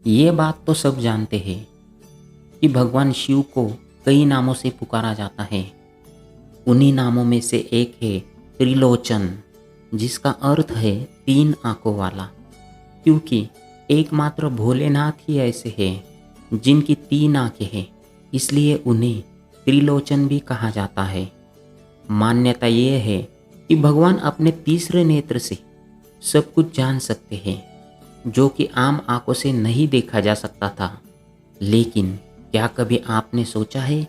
ये बात तो सब जानते हैं कि भगवान शिव को कई नामों से पुकारा जाता है। उन्हीं नामों में से एक है त्रिलोचन, जिसका अर्थ है तीन आंखों वाला। क्योंकि एकमात्र भोलेनाथ ही ऐसे हैं जिनकी तीन आंखें हैं, इसलिए उन्हें त्रिलोचन भी कहा जाता है। मान्यता ये है कि भगवान अपने तीसरे नेत्र से सब कुछ जान सकते हैं, जो कि आम आंखों से नहीं देखा जा सकता था। लेकिन क्या कभी आपने सोचा है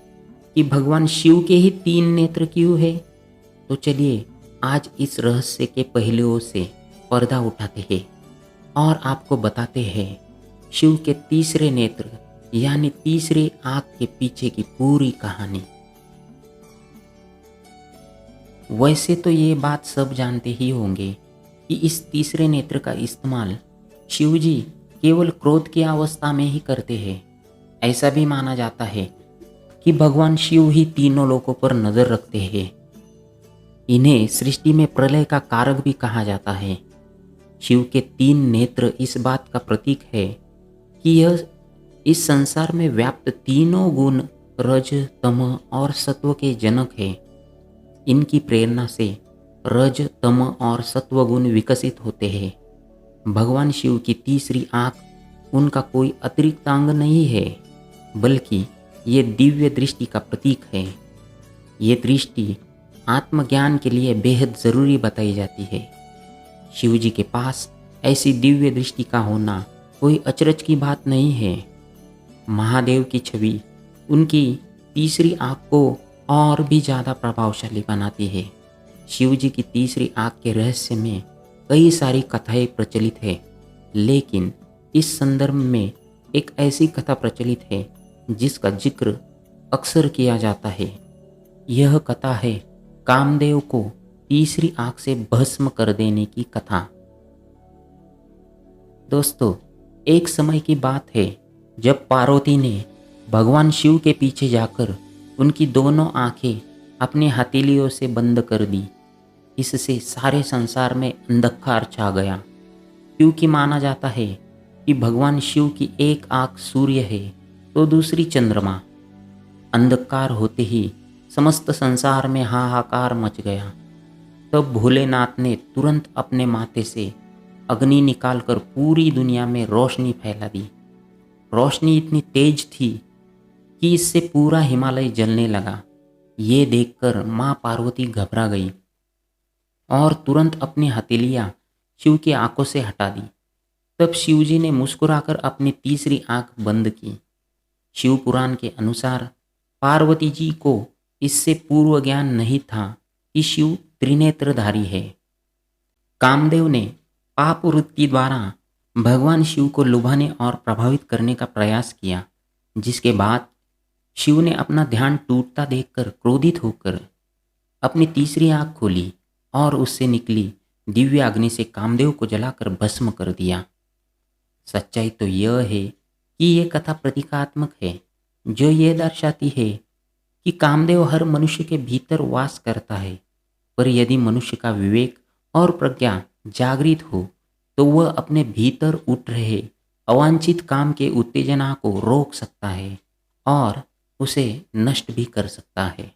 कि भगवान शिव के ही तीन नेत्र क्यों है? तो चलिए आज इस रहस्य के पहलुओं से पर्दा उठाते हैं और आपको बताते हैं शिव के तीसरे नेत्र यानी तीसरे आंख के पीछे की पूरी कहानी। वैसे तो ये बात सब जानते ही होंगे कि इस तीसरे नेत्र का इस्तेमाल शिवजी केवल क्रोध की अवस्था में ही करते हैं। ऐसा भी माना जाता है कि भगवान शिव ही तीनों लोकों पर नजर रखते हैं। इन्हें सृष्टि में प्रलय का कारक भी कहा जाता है। शिव के तीन नेत्र इस बात का प्रतीक है कि यह इस संसार में व्याप्त तीनों गुण रज, तम और सत्व के जनक है। इनकी प्रेरणा से रज, तम और सत्व गुण विकसित होते हैं। भगवान शिव की तीसरी आंख उनका कोई अतिरिक्त अंग नहीं है, बल्कि ये दिव्य दृष्टि का प्रतीक है। ये दृष्टि आत्मज्ञान के लिए बेहद ज़रूरी बताई जाती है। शिव जी के पास ऐसी दिव्य दृष्टि का होना कोई अचरज की बात नहीं है। महादेव की छवि उनकी तीसरी आंख को और भी ज़्यादा प्रभावशाली बनाती है। शिव जी की तीसरी आंख के रहस्य में कई सारी कथाएं प्रचलित है, लेकिन इस संदर्भ में एक ऐसी कथा प्रचलित है जिसका जिक्र अक्सर किया जाता है। यह कथा है कामदेव को तीसरी आंख से भस्म कर देने की कथा। दोस्तों, एक समय की बात है जब पार्वती ने भगवान शिव के पीछे जाकर उनकी दोनों आंखें अपने हथेलियों से बंद कर दी। इससे सारे संसार में अंधकार छा गया, क्योंकि माना जाता है कि भगवान शिव की एक आंख सूर्य है तो दूसरी चंद्रमा। अंधकार होते ही समस्त संसार में हाहाकार मच गया। तब भोलेनाथ ने तुरंत अपने माथे से अग्नि निकालकर पूरी दुनिया में रोशनी फैला दी। रोशनी इतनी तेज थी कि इससे पूरा हिमालय जलने लगा। ये देखकर माँ पार्वती घबरा गई और तुरंत अपनी हथेलियाँ शिव की आंखों से हटा दी। तब शिवजी ने मुस्कुराकर अपनी तीसरी आंख बंद की। शिव पुराण के अनुसार पार्वती जी को इससे पूर्व ज्ञान नहीं था कि शिव त्रिनेत्रधारी है। कामदेव ने पाप वृत्ति द्वारा भगवान शिव को लुभाने और प्रभावित करने का प्रयास किया, जिसके बाद शिव ने अपना ध्यान टूटता देखकर क्रोधित होकर अपनी तीसरी आंख खोली और उससे निकली दिव्य अग्नि से कामदेव को जलाकर भस्म कर दिया। सच्चाई तो यह है कि ये कथा प्रतीकात्मक है, जो ये दर्शाती है कि कामदेव हर मनुष्य के भीतर वास करता है, पर यदि मनुष्य का विवेक और प्रज्ञा जागृत हो तो वह अपने भीतर उठ रहे अवांछित काम के उत्तेजना को रोक सकता है और उसे नष्ट भी कर सकता है।